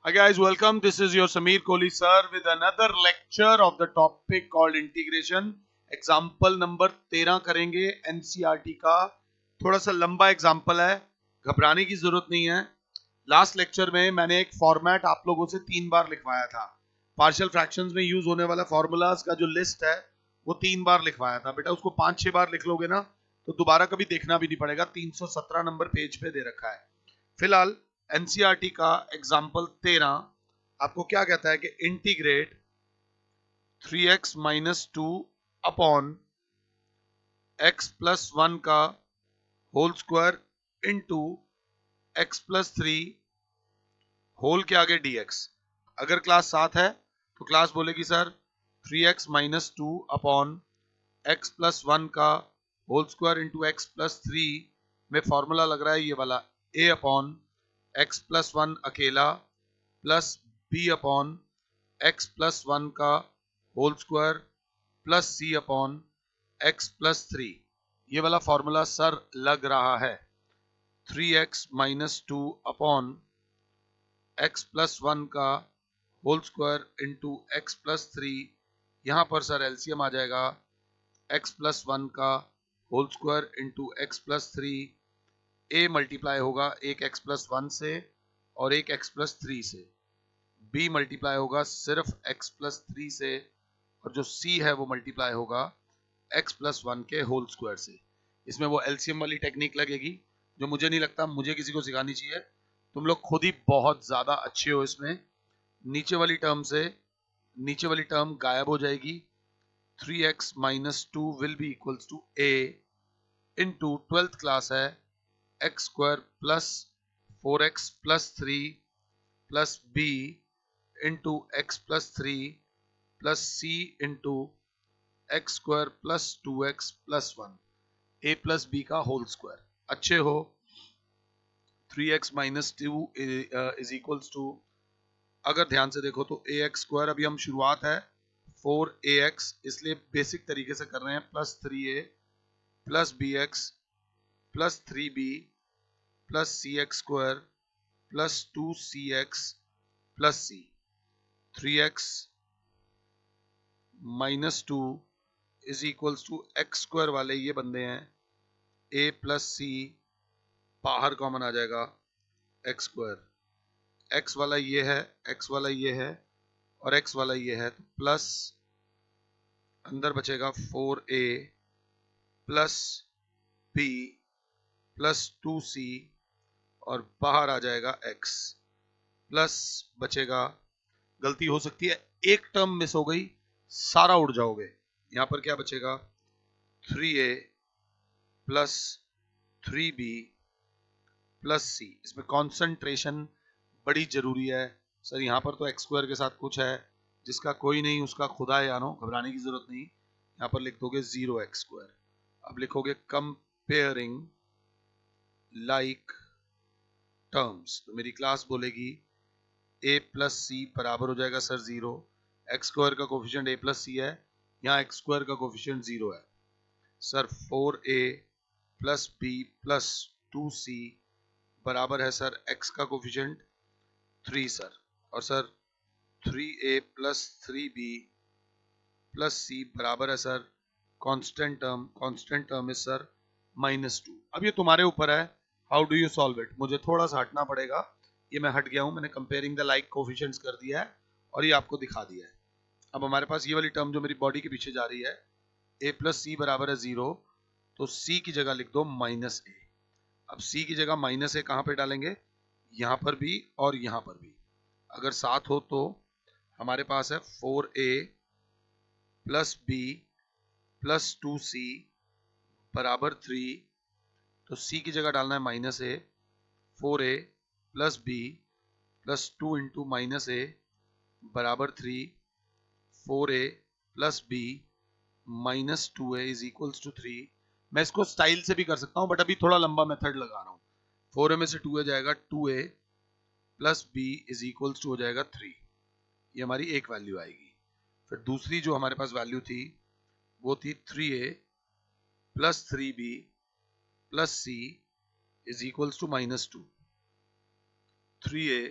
Hi guys, welcome. This is your Sameer Kohli sir with another lecture of the topic called integration. Example number 13 करेंगे NCERT का. थोड़ा सा लंबा example है, घबराने की जरूरत नहीं है. लास्ट लेक्चर में मैंने एक फॉर्मेट आप लोगों से 3 बार लिखवाया था. पार्शियल फ्रैक्शंस में यूज होने वाला फॉर्मूलाज का जो लिस्ट है वो 3 बार लिखवाया था. बेटा उसको 5-6 बार लिख लोगे ना तो दोबारा कभी देखना भी नहीं पड़ेगा. 317 नंबर पेज पे दे रखा है. फिलहाल एनसीईआरटी का एग्जाम्पल 13 आपको क्या कहता है कि integrate 3x minus 2 upon x plus 1 का whole square into x plus 3 whole के आगे dx. अगर क्लास 7 है तो क्लास बोलेगी sir 3x minus 2 upon x plus 1 का whole square into x plus 3 में फॉर्मूला लग रहा है ये वाला a अपॉन एक्स प्लस 1 अकेला plus b upon x plus 1 का whole square plus c upon x plus 3. ये वाला फॉर्मूला सर लग रहा है 3x minus 2 upon x plus 1 का whole square into x plus 3. यहाँ पर सर एलसीएम आ जाएगा एक्स प्लस 1 का whole square into x plus 3. a multiply होगा एक एक्स प्लस 1 से और एक एक्स प्लस 3 से. b मल्टीप्लाई होगा सिर्फ x प्लस 3 से और जो c है वो मल्टीप्लाई होगा x प्लस 1 के होल स्क्वायर से. इसमें वो एलसीएम वाली टेक्निक लगेगी जो मुझे नहीं लगता मुझे किसी को सिखानी चाहिए. तुम लोग खुद ही बहुत ज्यादा अच्छे हो इसमें. नीचे वाली टर्म गायब हो जाएगी. 3x minus 2 will be equals to a into 12th class है x square plus 4x plus 3 plus b into x plus 3 plus c into x square plus 2x plus 1 a plus b का whole square. अच्छे हो. 3x minus 2 is equals to, अगर ध्यान से देखो तो ax square, अभी हम शुरुआत है 4ax इसलिए बेसिक तरीके से कर रहे हैं, plus 3a plus bx plus 3b plus cx square plus 2cx plus c. 3x minus 2 is equals to x square वाले ये बंदे हैं a प्लस सी, बाहर कॉमन आ जाएगा एक्स स्क्वायर. एक्स वाला ये है, एक्स वाला ये है और एक्स वाला ये है तो प्लस अंदर बचेगा 4a plus b plus 2c और बाहर आ जाएगा x प्लस बचेगा, गलती हो सकती है एक टर्म मिस हो गई, सारा उड़ जाओगे. यहां पर क्या बचेगा 3a plus 3b plus c. इसमें कॉन्सेंट्रेशन बड़ी जरूरी है सर. यहां पर तो एक्स स्क्वायर के साथ कुछ है, जिसका कोई नहीं उसका खुदा है यानो, घबराने की जरूरत नहीं. यहां पर लिख दोगे 0x स्क्वायर. अब लिखोगे कंपेयरिंग लाइक टर्म्स तो मेरी क्लास बोलेगी a प्लस सी बराबर हो जाएगा सर 0. एक्स स्क्वायर का कोफिशिएंट a प्लस सी है, यहाँ एक्स स्क्वायर का कोफिशिएंट 0 है sir. 4a plus b plus 2c बराबर है सर x का कोफिशिएंट 3 सर. और sir 3a plus 3b plus c बराबर है sir constant term is sir -2. अब ये तुम्हारे ऊपर है, how do you solve it. मुझे थोड़ा सा हटना पड़ेगा, ये मैं हट गया हूं. मैंने कंपेयरिंग द लाइक कोफिशिएंट्स कर दिया है और ये आपको दिखा दिया है. अब हमारे पास ये वाली टर्म जो मेरी बॉडी के पीछे जा रही है a प्लस सी बराबर है 0 तो c की जगह लिख दो -a. अब c की जगह -a कहां पे डालेंगे, यहां पर भी और यहां पर भी. अगर साथ हो तो हमारे पास है 4a plus b plus 2c बराबर 3 तो c की जगह डालना है -a. 4a plus b plus 2 into -a बराबर 3. 4a plus b minus 2a is equals to 3. मैं इसको स्टाइल से भी कर सकता हूं बट अभी थोड़ा लंबा मेथड लगा रहा हूं. 4a में से 2a जाएगा 2a plus b is equals to हो जाएगा 3. ये हमारी एक वैल्यू आएगी. फिर दूसरी जो हमारे पास वैल्यू थी वो थी 3a plus 3b plus c is equals to -2. 3a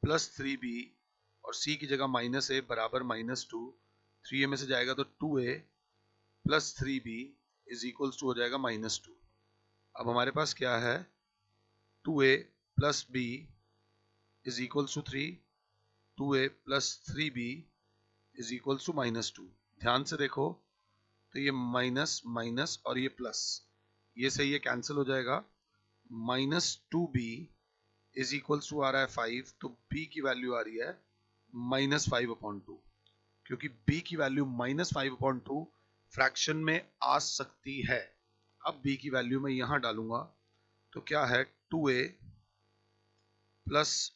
plus 3b और c की जगह माइनस a बराबर -2, 3a में से जाएगा तो 2a plus 3b is equals to हो जाएगा -2। अब हमारे पास क्या है, 2a plus b is equals to 3, 2a plus 3b is equals to -2। ध्यान से देखो तो ये माइनस माइनस और ये प्लस, ये सही है, कैंसिल हो जाएगा। -2b इज इक्वल्स टू आ रहा है 5, तो b की वैल्यू आ रही है -5/2, क्योंकि b की वैल्यू -5/2 फ्रैक्शन में आ सकती है। अब b की वैल्यू मैं यहां डालूंगा तो क्या है, 2a plus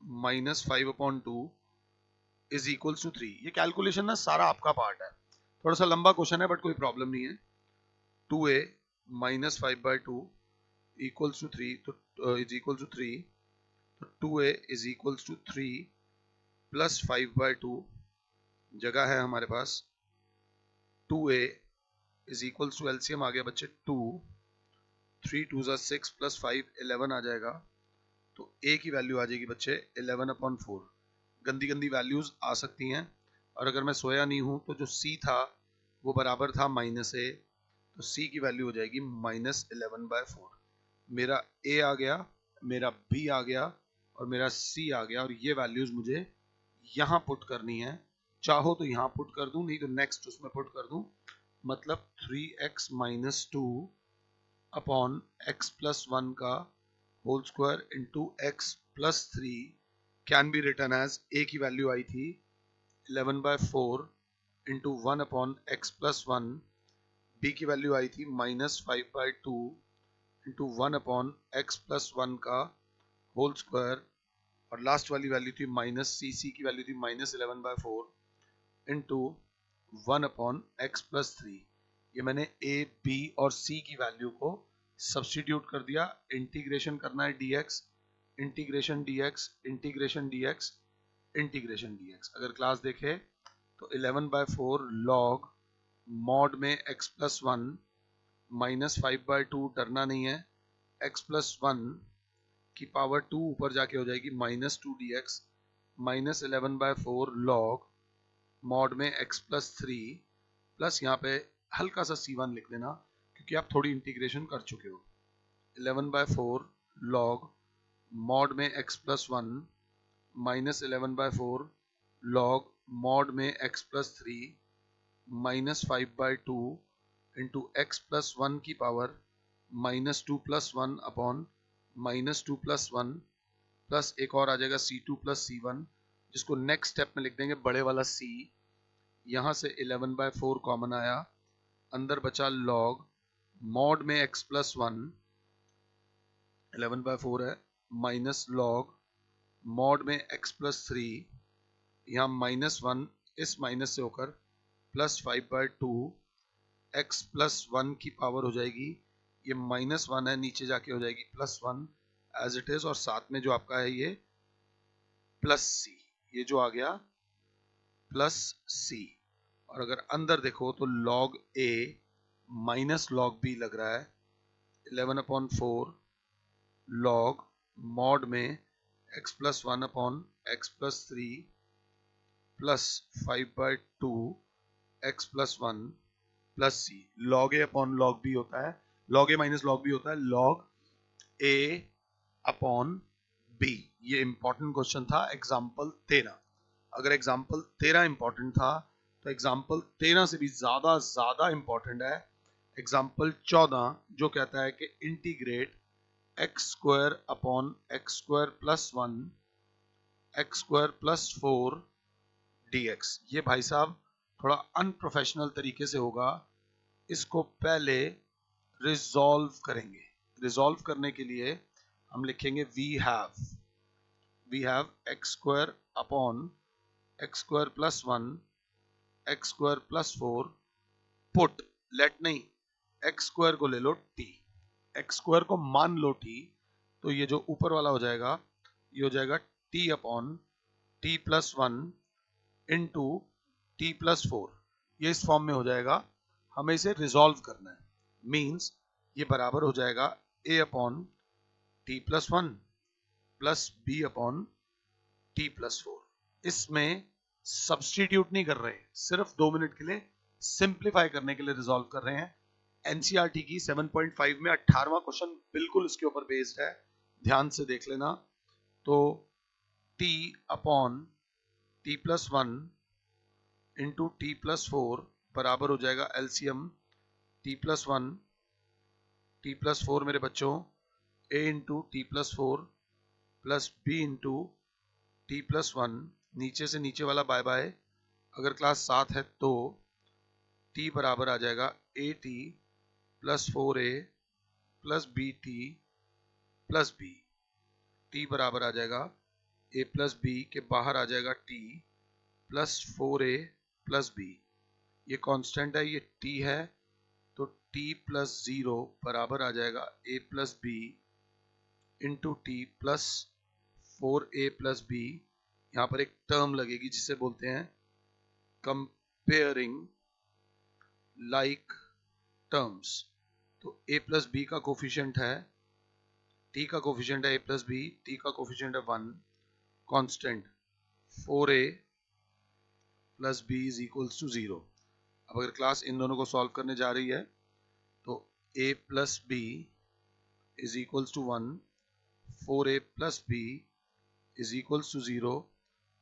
-5/2 is equals to 3। ये कैलकुलेशन ना सारा आपका पार्ट है, थोड़ा सा लंबा क्वेश्चन है बट कोई प्रॉब्लम नहीं है। 2a -5/2 इक्वल्स टू 3, तो इज इक्वल टू 3, तो 2a is equals to 3 plus 5/2, जगह है हमारे पास 2a is equals to, LCM आ गया बच्चे 2, 3 2 जा 6 प्लस 5 11 आ जाएगा, तो a की वैल्यू आ जाएगी बच्चे 11/4। गंदी गंदी वैल्यूज आ सकती हैं, और अगर मैं सोया नहीं हूं तो जो c था वो बराबर था -a, तो c की वैल्यू हो जाएगी -11/4। मेरा a आ गया, मेरा b आ गया और मेरा c आ गया, और ये वैल्यूज मुझे यहाँ पुट करनी है। चाहो तो यहाँ पुट कर दूं, नहीं तो नेक्स्ट उसमें पुट कर दूं। मतलब 3x - 2 अपॉन x + 1 का whole square into x + 3 can be written as, a की वैल्यू आई थी 11/4 इंटू 1 अपॉन x + 1, b की वैल्यू आई थी -5/2 इंटू 1 अपॉन x + 1 का होल स्क्वायर, और लास्ट वाली वैल्यू थी -c की वैल्यू थी -11/4 इंटू 1 अपॉन x + 3। ये मैंने a, b और c की वैल्यू को सब्स्टिट्यूट कर दिया। इंटीग्रेशन करना है dx, integration dx, integration dx, integration dx। अगर क्लास देखे तो 11/4 log मॉड में x + 1 -5/2, डरना नहीं है, x + 1 की पावर 2 ऊपर जाके हो जाएगी -2 dx, -11/4 log मॉड में x + 3 प्लस यहाँ पे हल्का सा c1 लिख देना क्योंकि आप थोड़ी इंटीग्रेशन कर चुके हो। 11/4 log मॉड में x + 1 -11/4 log मॉड में x + 3 -5/2 इंटू x + 1 की पावर -2 + 1 अपॉन -2 + 1 प्लस एक और आ जाएगा c2 + c1, जिसको नेक्स्ट स्टेप में लिख देंगे बड़े वाला c। यहाँ से 11/4 कॉमन आया, अंदर बचा log मॉड में x + 1, 11/4 है, माइनस log मॉड में x + 3, यहाँ -1 इस माइनस से होकर +5/2, x + 1 की पावर हो जाएगी, ये -1 है, नीचे जाके हो जाएगी +1 एज इट इज, और साथ में जो आपका है ये +c, ये जो आ गया +c। और अगर अंदर देखो तो log a minus log b लग रहा है, 11/4 log मॉड में x + 1 upon x + 3 plus 5/2 x + 1 plus c। log a upon log b होता है, log a minus log b होता है log a अपॉन b। ये इंपॉर्टेंट क्वेश्चन था एग्जाम्पल 13। अगर एग्जाम्पल 13 इंपॉर्टेंट था तो एग्जाम्पल 13 से भी ज्यादा इंपॉर्टेंट है एग्जाम्पल 14, जो कहता है कि integrate x² upon x² + 1 x² + 4 dx। ये भाई साहब थोड़ा अनप्रोफेशनल तरीके से होगा, इसको पहले रिजॉल्व करेंगे। रिजॉल्व करने के लिए हम लिखेंगे we have x² upon x² + 1 x² + 4 put, let नहीं, x² को ले लो t, x² को मान लो t, तो ये जो ऊपर वाला हो जाएगा ये हो जाएगा t upon t + 1 into t + 4। ये इस फॉर्म में हो जाएगा, हमें इसे रिजॉल्व करना है। मींस ये बराबर हो जाएगा a upon t + 1 plus b upon t plus 4। इसमें सब्स्टिट्यूट नहीं कर रहे, सिर्फ 2 मिनट के लिए सिंप्लीफाई करने के लिए रिजॉल्व कर रहे हैं। एनसीईआरटी की 7.5 में 18वां क्वेश्चन बिल्कुल इसके ऊपर बेस्ड है, ध्यान से देख लेना। तो t upon t plus 1 into t plus 4 बराबर हो जाएगा LCM t plus 1 t plus 4 मेरे बच्चों a into t plus 4 plus b into t plus 1, नीचे से नीचे वाला बाय बाय, अगर क्लास 7 है तो t बराबर आ जाएगा a t plus 4a plus b t plus b. t बराबर आ जाएगा a प्लस बी के बाहर आ जाएगा t plus 4a plus b. ये कांस्टेंट है, ये t है, तो t प्लस 0 बराबर आ जाएगा a plus b into t plus 4a plus b. यहाँ पर एक टर्म लगेगी जिसे बोलते हैं कंपेयरिंग लाइक टर्म्स। तो a प्लस बी का कोफिशिएंट है, t का कोफिशिएंट है a प्लस बी, t का कोफिशिएंट है 1, constant 4a plus b is equals to 0। अब अगर क्लास इन दोनों को सॉल्व करने जा रही है तो a plus b is equals to 1, 4a plus b is equals to 0,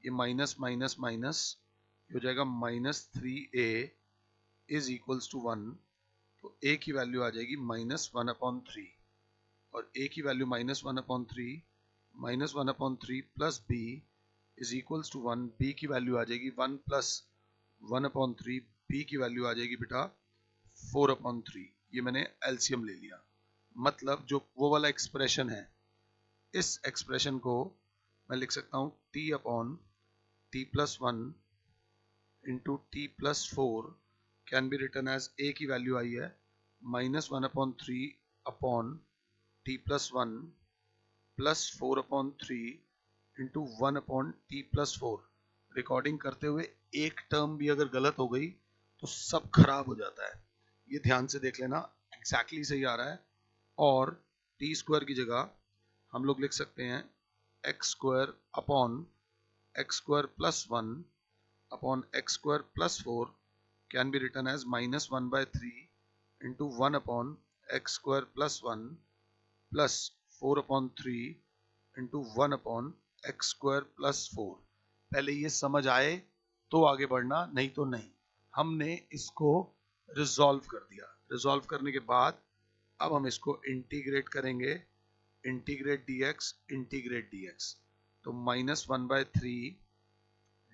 ये माइनस माइनस माइनस हो जाएगा -3a इज इक्वल्स टू 1। तो a की वैल्यू आ जाएगी -1/3 और a की value -1/3 -1/3 plus b is equals to 1। b की वैल्यू आ जाएगी 1 प्लस 1/3, b की वैल्यू आ जाएगी बेटा 4/3। ये मैंने एलसीएम ले लिया, मतलब जो वो वाला एक्सप्रेशन है, इस एक्सप्रेशन को मैं लिख सकता हूँ t upon t plus 1 into t plus 4 can be written as a की वैल्यू आई है -1/3 upon t plus 1 plus 4/3 into 1 upon t plus 4। Recording करते हुए एक टर्म भी अगर गलत हो गई तो सब खराब हो जाता है, ये ध्यान से देख लेना, एग्जैक्टली सही आ रहा है। और टी स्क्वायर की जगह हम लोग लिख सकते हैं x square upon x square plus 1 upon x square plus 4 can be written as -1/3 into 1 upon x square plus 1 plus 4/3 into 1 upon x square plus 4। पहले ये समझ आए तो आगे बढ़ना, नहीं तो नहीं। हमने इसको रिजॉल्व कर दिया, रिजॉल्व करने के बाद अब हम इसको इंटीग्रेट करेंगे, इंटीग्रेट dx इंटीग्रेट dx, तो -1/3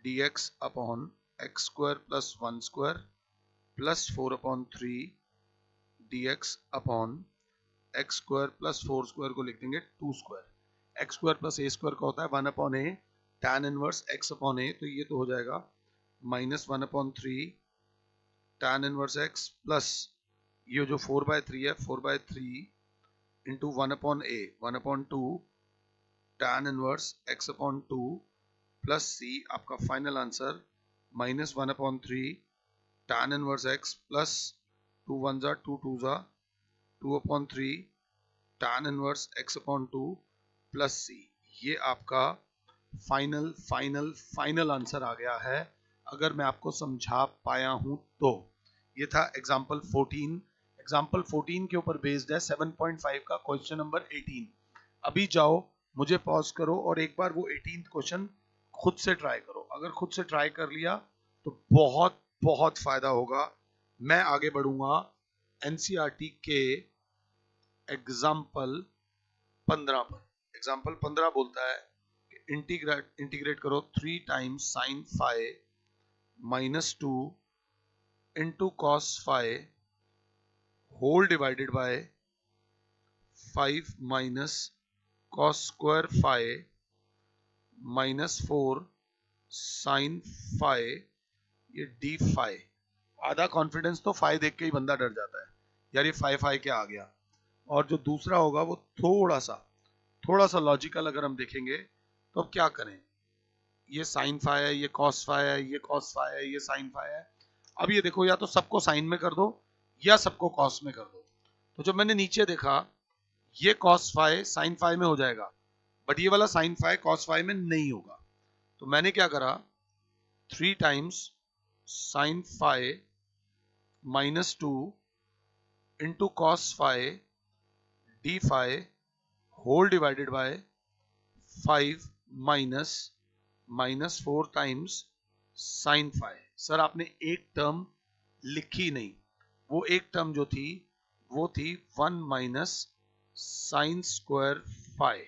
dx upon x square plus 1 square plus 4/3 dx upon x square plus 4 square को लिख देंगे 2 स्क्वायर। एक्स स्क्वायर प्लस ए स्क्वायर का होता है 1/a tan inverse x upon a, तो ये तो हो जाएगा -1/3 tan इनवर्स x प्लस ये जो 4/3 है 4/3 into 1/a 1/2 tan inverse x upon 2 plus c। आपका final answer -1/3 tan inverse x plus 2 1 जा 2 2 जा 2/3 tan inverse x upon 2 plus c। ये आपका फाइनल फाइनल फाइनल आंसर आ गया है, अगर मैं आपको समझा पाया हूं तो। ये था एग्जाम्पल 14। एग्जाम्पल 14 के ऊपर बेस्ड है 7.5 का क्वेश्चन नंबर 18। अभी जाओ, मुझे पॉज करो और एक बार वो 18th क्वेश्चन खुद से ट्राई करो। अगर खुद से ट्राई कर लिया तो बहुत बहुत फायदा होगा। मैं आगे बढ़ूंगा एनसीईआरटी के एग्जाम्पल 15 पर। एग्जाम्पल 15 बोलता है इंटीग्रेट करो 3 times sine phi -2 into cos phi whole divided by 5 minus cos square phi -4 sine phi, ये डी फाई। आधा कॉन्फिडेंस तो फाई देख के ही बंदा डर जाता है, यार ये फाई फाई क्या आ गया। और जो दूसरा होगा वो थोड़ा सा लॉजिकल अगर हम देखेंगे तो अब क्या करें, ये साइन फाई है, ये कॉस फाई है, ये कॉस फाई है, ये साइन फाई है। अब ये देखो, या तो सबको साइन में कर दो या सबको कॉस में कर दो। तो जब मैंने नीचे देखा ये कॉस फाई साइन फाई में हो जाएगा, बट ये वाला साइन फाई कॉस फाई में नहीं होगा। तो मैंने क्या करा, 3 times sine phi minus 2 into cos phi d phi whole divided by 5 minus -4 times sine phi. Sir आपने एक टर्म लिखी नहीं, वो एक टर्म जो थी वो थी 1 माइनस साइन स्क्वायर फाई,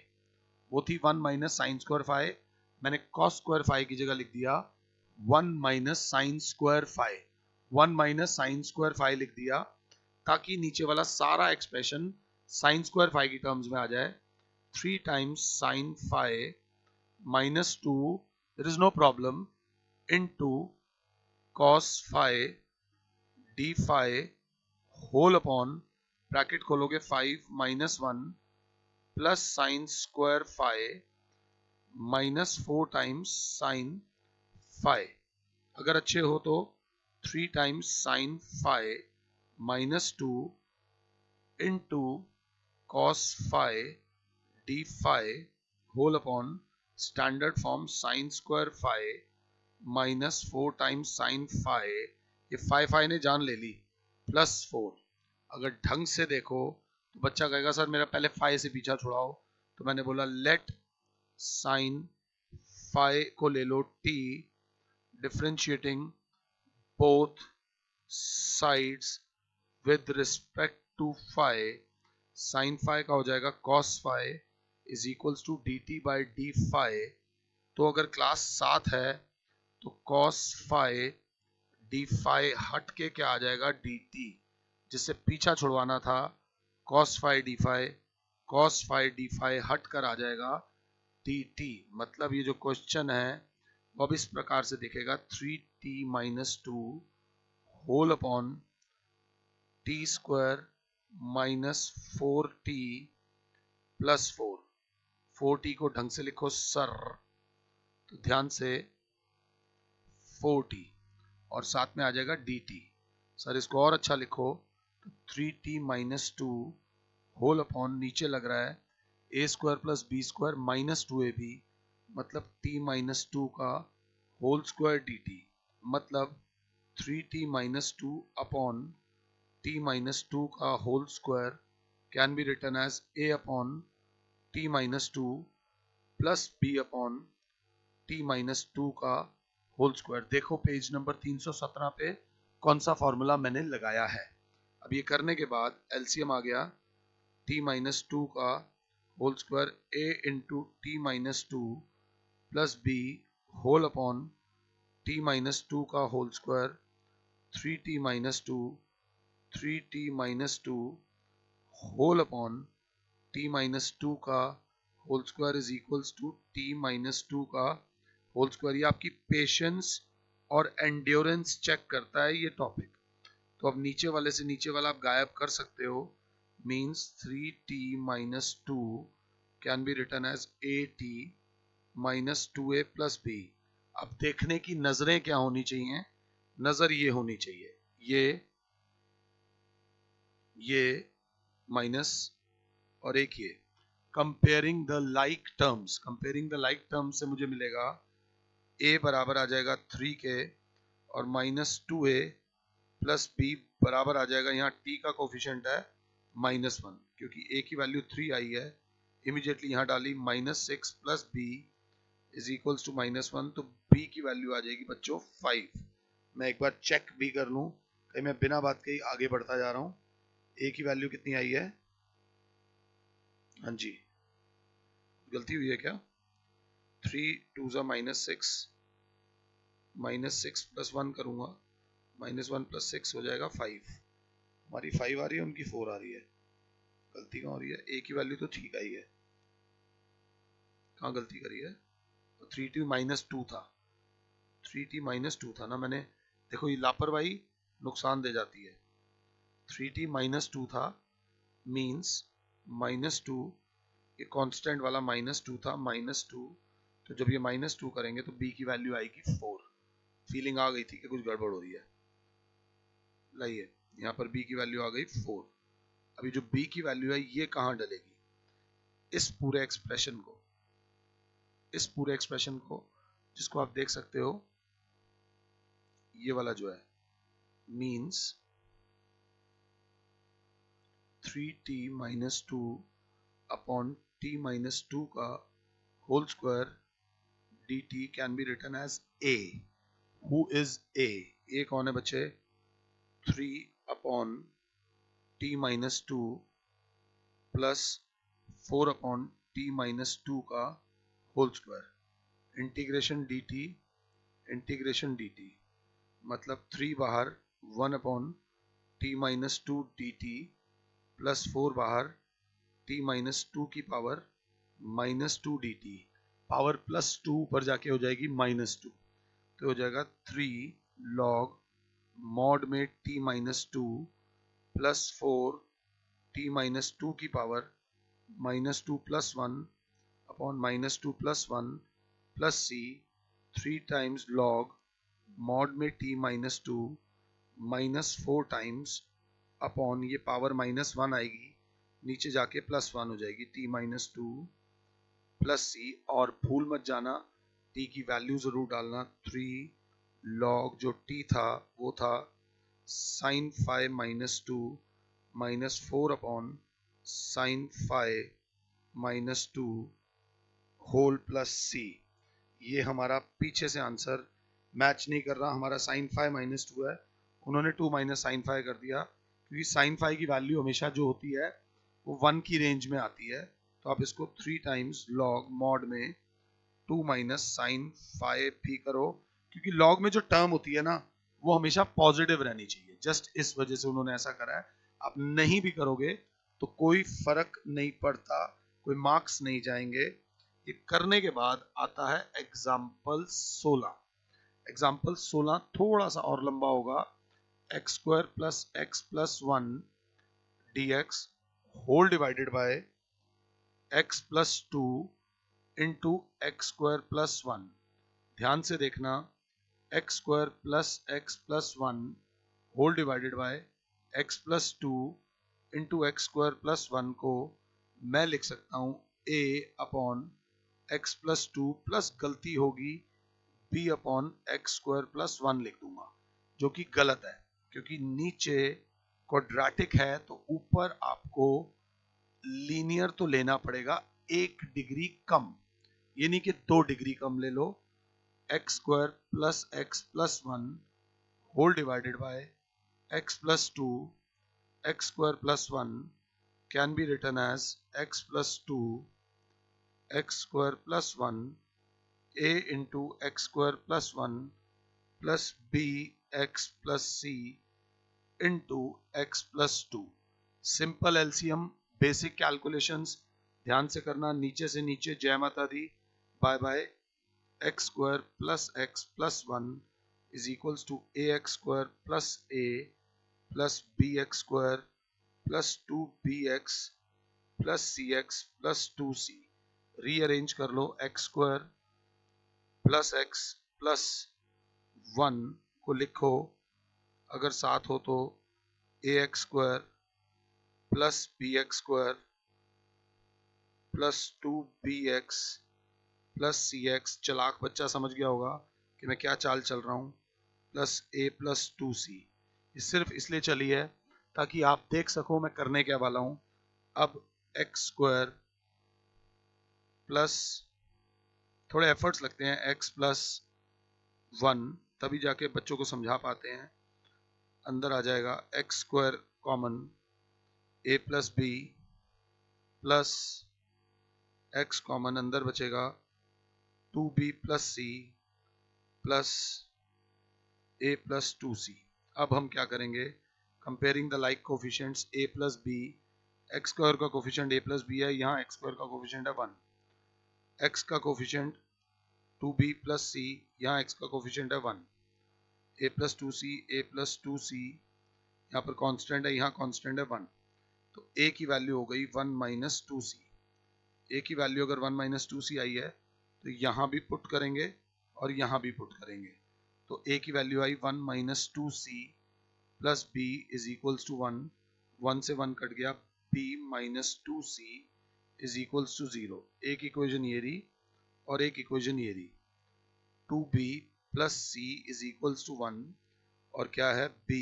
वो थी 1 माइनस साइन स्क्वायर फाई। मैंने कॉस स्क्वायर फाई की जगह लिख दिया 1 minus sine square phi, 1 minus sine square phi लिख दिया, ताकि नीचे वाला सारा एक्सप्रेशन साइन स्क्वायर फाई की टर्म्स में आ जाए। 3 times sine phi minus 2, there is no problem, into cos phi d phi whole upon bracket खोलोगे 5 minus 1 plus sin square phi minus 4 times sin phi। अगर अच्छे हो तो 3 times sin phi minus 2 into cos phi d phi whole upon standard form sine square phi minus 4 times sine phi, ये phi ने जान ले ली, plus 4। अगर ढंग से देखो तो बच्चा कहेगा सर मेरा पहले फाई से पीछा छुड़ाओ, तो मैंने बोला लेट साइन फाई को ले लो t, differentiating both sides with respect to phi, sine phi का हो जाएगा cos phi is equals to d t by d phi. तो अगर क्लास 7 है तो कॉस फाई डी फाई हट के क्या आ जाएगा डी टी, जिससे पीछा छुड़वाना था cos phi d phi, cos phi d phi हट कर आ जाएगा डी टी। मतलब ये जो क्वेश्चन है वो अब इस प्रकार से दिखेगा 3t minus 2 whole upon t square minus 4t plus 4। 4t को ढंग से लिखो सर, तो ध्यान से 4t और साथ में आ जाएगा dt। सर इसको और अच्छा लिखो तो 3t माइनस 2 होल अपॉन नीचे लग रहा है a square plus b square minus 2ab, मतलब t माइनस 2 का होल स्क्वायर dt, मतलब 3t minus 2 upon t minus 2 का whole square can be written as a upon t minus 2 plus b upon t minus 2 का whole square. देखो page number 317 पे कौन सा formula मैंने लगाया है। अब ये करने के बाद एलसीएम आ गया t माइनस 2 का whole square a into t minus 2 plus b whole upon t minus 2 का whole square 3t minus 2 3t minus 2 whole upon t minus 2 का whole square is equals to t minus 2 का whole square. ये आपकी patience और endurance check करता है ये topic. तो अब नीचे वाले से नीचे वाला आप गायब कर सकते हो, means 3t minus 2 can be written as at minus 2a plus b। अब देखने की नजरें क्या होनी चाहिए, नजर ये होनी चाहिए, ये माइनस और एक ये, comparing the like terms. Comparing the like terms से मुझे मिलेगा a बराबर आ जाएगा 3 के और माइनस 2a प्लस b बराबर आ जाएगा, यहाँ t का कोफिशिएंट है -1, क्योंकि a की वैल्यू 3 आई है, इमीडिएटली यहाँ डाली -6 plus b is equals to -1, तो b की वैल्यू आ जाएगी बच्चों 5। मैं एक बार चेक भी कर लूँ, कहीं मैं बिना बात के ही आगे बढ़ता जा रहा हूँ। a की वैल्यू कितनी आई है, हाँ जी गलती हुई है क्या, 3 2 ज़ा -6, -6 प्लस 1 करूंगा, -1 प्लस 6 हो जाएगा 5। हमारी 5 आ रही है, उनकी 4 आ रही है, गलती कहाँ हो रही है, a की वैल्यू तो ठीक आई है, कहाँ गलती करी है, तो 3t माइनस 2 था, 3t माइनस 2 था ना मैंने, देखो ये लापरवाही नुकसान दे जाती है। 3t माइनस 2 था मीन्स -2, ये कांस्टेंट वाला -2 था, -2, तो जब ये -2 करेंगे तो b की वैल्यू आएगी 4। फीलिंग आ गई थी कि कुछ गड़बड़ हो रही है, लाइए यहाँ पर b की वैल्यू आ गई 4। अभी जो b की वैल्यू है ये कहाँ डलेगी, इस पूरे एक्सप्रेशन को, इस पूरे एक्सप्रेशन को जिसको आप देख सकते हो, ये वाला जो है means 3t minus 2 upon t minus 2 का whole square dt can be written as a. Who is a? a कौन है बच्चे? 3 अपॉन t minus 2 plus 4 upon t minus 2 का होल स्क्वायर इंटीग्रेशन dt मतलब 3 बाहर 1 upon t minus 2 dt plus 4 बाहर t minus 2 की power minus 2 dt. Power plus 2 ऊपर जाके हो जाएगी माइनस 2, तो हो जाएगा 3 लॉग मॉड में t minus 2 plus 4 t minus 2 की power minus 2 plus 1 upon minus 2 plus 1 plus c 3 times log mod में t minus 2 minus 4 times upon ये पावर माइनस 1 आएगी, नीचे जाके प्लस 1 हो जाएगी, t माइनस 2 प्लस c. और भूल मत जाना t की वैल्यू जरूर डालना. 3 लॉग जो t था वो था sine 5 minus 2 minus 4 upon sine 5 minus 2 whole plus c. ये हमारा पीछे से आंसर मैच नहीं कर रहा, हमारा साइन 5 माइनस 2 है, उन्होंने 2 माइनस साइन 5 कर दिया, क्योंकि साइन 5 की वैल्यू हमेशा जो होती है वो 1 की रेंज में आती है. तो आप इसको 3 टाइम्स लॉग मॉड में 2 माइनस साइन 5 भी करो, क्योंकि लॉग में जो टर्म होती है ना वो हमेशा पॉजिटिव रहनी चाहिए, जस्ट इस वजह से उन्होंने ऐसा करा है. आप नहीं भी करोगे तो कोई फर्क नहीं पड़ता, कोई मार्क्स नहीं जाएंगे. ये करने के बाद आता है एग्जाम्पल 16. एग्जाम्पल 16 थोड़ा सा और लंबा होगा. X square plus x plus 1 dx whole divided by x plus 2 into x square plus 1. ध्यान से देखना, x square plus 1 whole divided by x plus 2 into x square plus 1 को मैं लिख सकता हूं a upon x plus 2 plus गलती होगी b upon x square plus 1 लिख दूंगा, जो कि गलत है, क्योंकि नीचे क्वाड्रेटिक है तो ऊपर आपको लीनियर तो लेना पड़ेगा 1 डिग्री कम, ये नहीं कि 2 डिग्री कम ले लो. X square plus 1 whole divided by x plus 2 x square plus 1 can be written as x plus 2 x square plus 1 a into x square plus 1 plus b x plus c into x plus 2. Simple LCM, basic calculations ध्यान से करना. नीचे से नीचे जय माता दी, bye bye. X square plus 1 is equals to a x square plus a plus b x square plus 2bx plus c x plus 2c. Rearrange कर लो. X square plus x plus 1 को लिखो, अगर साथ हो तो a x square plus b x square plus 2bx plus c x. चलाक बच्चा समझ गया होगा कि मैं क्या चाल चल रहा हूं. Plus a plus 2c. ये सिर्फ इसलिए चली है ताकि आप देख सको मैं करने क्या वाला हूं. अब एक्स स्क्वायर प्लस, थोड़े एफर्ट्स लगते हैं, एक्स प्लस 1 तभी जाके बच्चों को समझा पाते हैं. अंदर आ जाएगा x square common, a plus b plus x common, अंदर बचेगा 2b plus c plus a plus 2c. अब हम क्या करेंगे, comparing the like coefficients. a plus b, x square का कोफिशिएंट a प्लस बी है, यहाँ एक्स स्क्वायर का कोफिशिएंट है 1. x का कोफिशिएंट 2b प्लस सी, यहाँ x का कोफिशिएंट है 1. a प्लस 2c यहाँ पर कांस्टेंट है, यहाँ कांस्टेंट है 1. तो a की वैल्यू हो गई 1 माइनस 2c. a की वैल्यू अगर 1 माइनस 2c आई है तो यहाँ भी पुट करेंगे और यहाँ भी पुट करेंगे. तो a की वैल्यू आई 1 minus 2c plus b is equals to 1. 1 से 1 कट गया, b minus 2c is equals to 0. एक इक्वेशन ये रही और एक इक्वेशन ये रही. 2b plus c is equals to 1 और क्या है b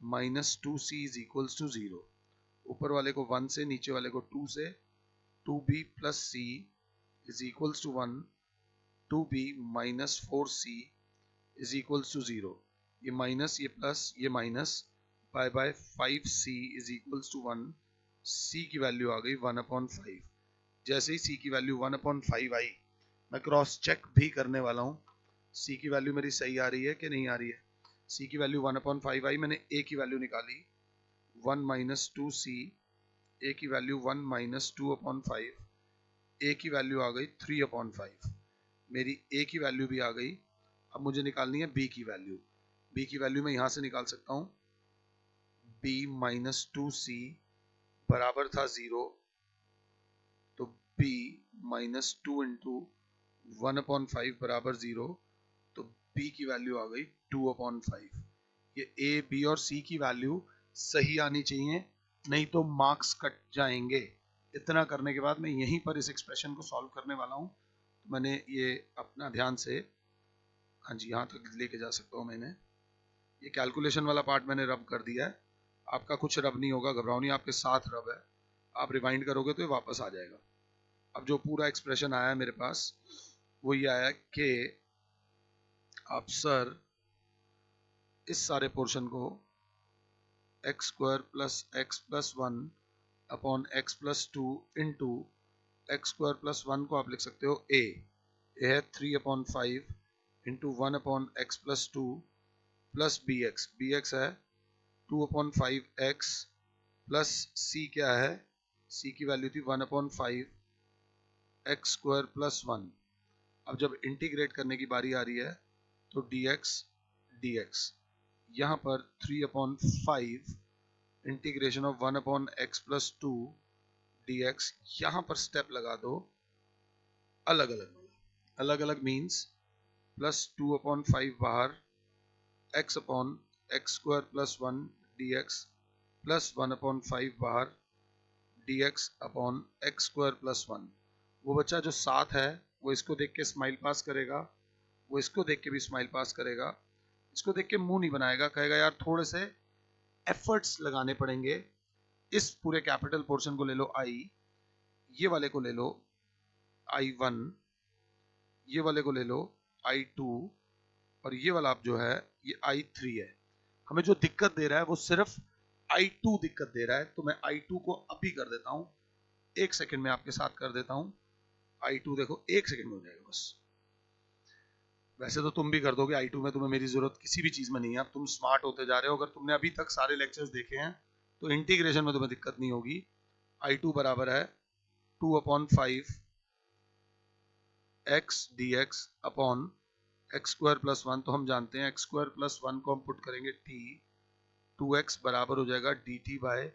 minus 2c is equals to 0। ऊपर वाले को 1 से, नीचे वाले को 2 से, 2b plus c is equals to 1, 2b minus 4c is equals to 0। ये माइनस, ये प्लस, ये minus, bye bye 5c is equals to 1। c की वैल्यू आ गई 1/5। जैसे ही c की वैल्यू 1/5 आई, मैं क्रॉस चेक भी करने वाला हूँ c की वैल्यू मेरी सही आ रही है कि नहीं आ रही है। c की वैल्यू 1/5 आई, मैंने a की वैल्यू निकाली 1 माइनस 2c, a की वैल्यू 1 माइनस 2/5, a की वैल्यू आ गई 3/5। मेरी a की वैल्यू भी आ गई। अब मुझे निकालनी है b की वैल्यू। b की वैल्यू मैं यहां से निकाल सकता हूं, b माइनस 2c बराबर था 0, तो b माइनस 2 इंटू 1/5 बराबर 0, तो b की वैल्यू आ गई 2/5। ये a, b और c की वैल्यू सही आनी चाहिए, नहीं तो मार्क्स कट जाएंगे। इतना करने के बाद मैं यहीं पर इस एक्सप्रेशन को सॉल्व करने वाला हूं। तो मैंने ये अपना ध्यान से, हाँ जी, यहाँ तक लेके जा सकता हूँ। मैंने ये कैलकुलेशन वाला पार्ट मैंने रब कर दिया है। आपका कुछ रब नहीं होगा, घबराओ नहीं, आपके साथ रब है। आप रिवाइंड करोगे तो ये वापस आ जाएगा। अब जो पूरा एक्सप्रेशन आया है मेरे पास, वो ये आया कि आप सर इस सारे पोर्शन को x square plus x plus 1 upon x plus 2 into x square plus 1 को आप लिख सकते हो ए है 3/5 into 1/x plus 2 plus b x है 2/5x प्लस सी क्या है, सी की वैल्यू थी 1/5 एक्स स्क्वायर प्लस 1। अब जब इंटीग्रेट करने की बारी आ रही है तो dx यहाँ पर 3/5 integration of 1/x plus 2 dx, यहाँ पर स्टेप लगा दो अलग अलग। अलग अलग मीन्स प्लस 2/5 बाहर, x upon x square plus 1 dx plus 1/5 बाहर, dx upon x square plus 1। वो बच्चा जो साथ है वो इसको देख के स्माइल पास करेगा, वो इसको देख के भी स्माइल पास करेगा, इसको देख के मुंह नहीं बनाएगा, कहेगा यार थोड़े से एफर्ट्स लगाने पड़ेंगे। इस पूरे कैपिटल पोर्शन को ले लो i, ये वाले को ले लो i1, ये वाले को ले लो i2, और ये वाला आप जो है ये i3 है। हमें जो दिक्कत दे रहा है वो सिर्फ i2 दिक्कत दे रहा है। तो मैं i2 को अभी कर देता हूं, 1 सेकंड में आपके साथ कर देता हूं। i2 देखो 1 सेकंड में हो जाएगा बस। वैसे तो तुम भी कर दोगे i2 में, तुम्हें मेरी जरूरत किसी भी चीज में नहीं है। अब तुम स्मार्ट होते जा रहे हो। अगर तुमने अभी तक सारे लेक्चर्स देखे हैं तो इंटीग्रेशन में तुम्हें दिक्कत नहीं होगी। i2 बराबर है 2/5 x dx upon x square plus 1। तो हम जानते हैं एक्स स्क्वायर प्लस 1 को हम पुट करेंगे t, 2x बराबर हो जाएगा dt बाय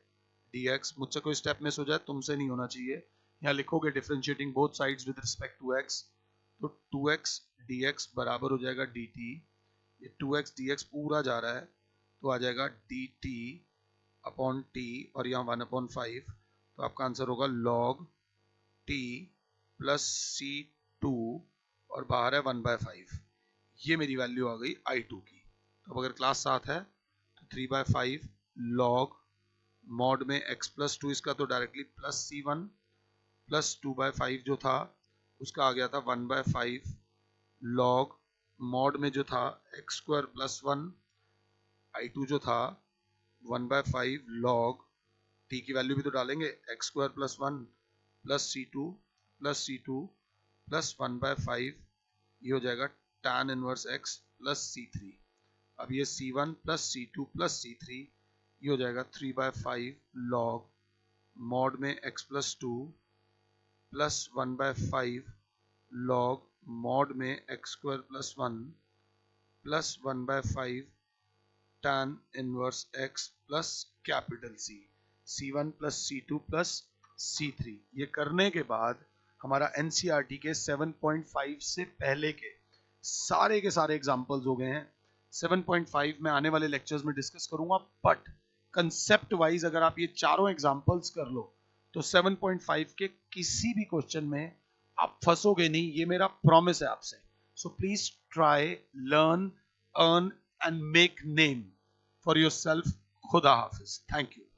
dx। मुझसे कोई स्टेप मिस हो जाए तुमसे नहीं होना चाहिए। यहाँ लिखोगे differentiating both sides with respect to x, तो 2x dx बराबर हो जाएगा dt। ये 2x dx पूरा जा रहा है तो आ जाएगा dt अपॉन t, और यहाँ 1/5, तो आपका आंसर होगा log t प्लस c2 और बाहर है 1/5। ये मेरी वैल्यू आ गई i2 की। तो अब अगर क्लास 7 है तो 3/5 log मॉड में x प्लस 2, इसका तो डायरेक्टली प्लस c1 प्लस 2/5 जो था उसका आ गया था 1/5 log मॉड में जो था एक्स स्क्वायर प्लस 1, i2 जो था 1/5 log t की वैल्यू भी तो डालेंगे, x square plus 1 plus c2 plus 1/5, ये हो जाएगा tan inverse x plus c3। अब ये c1 plus c2 plus c3, ये हो जाएगा 3/5 log मॉड में x plus 2 plus 1/5 log mod में x square plus 1 plus 1/5 tan inverse x plus capital C, c1 plus c2 plus c3। ये करने के बाद हमारा NCERT के 7.5 से पहले के सारे एग्जाम्पल्स हो गए हैं। 7.5 में आने वाले लेक्चर्स में डिस्कस करूंगा, बट कंसेप्ट वाइज अगर आप ये चारों एग्जाम्पल्स कर लो तो 7.5 के किसी भी क्वेश्चन में आप फंसोगे नहीं, ये मेरा प्रॉमिस है आपसे। So please try, learn, earn and make name for yourself. Khuda Hafiz. Thank you.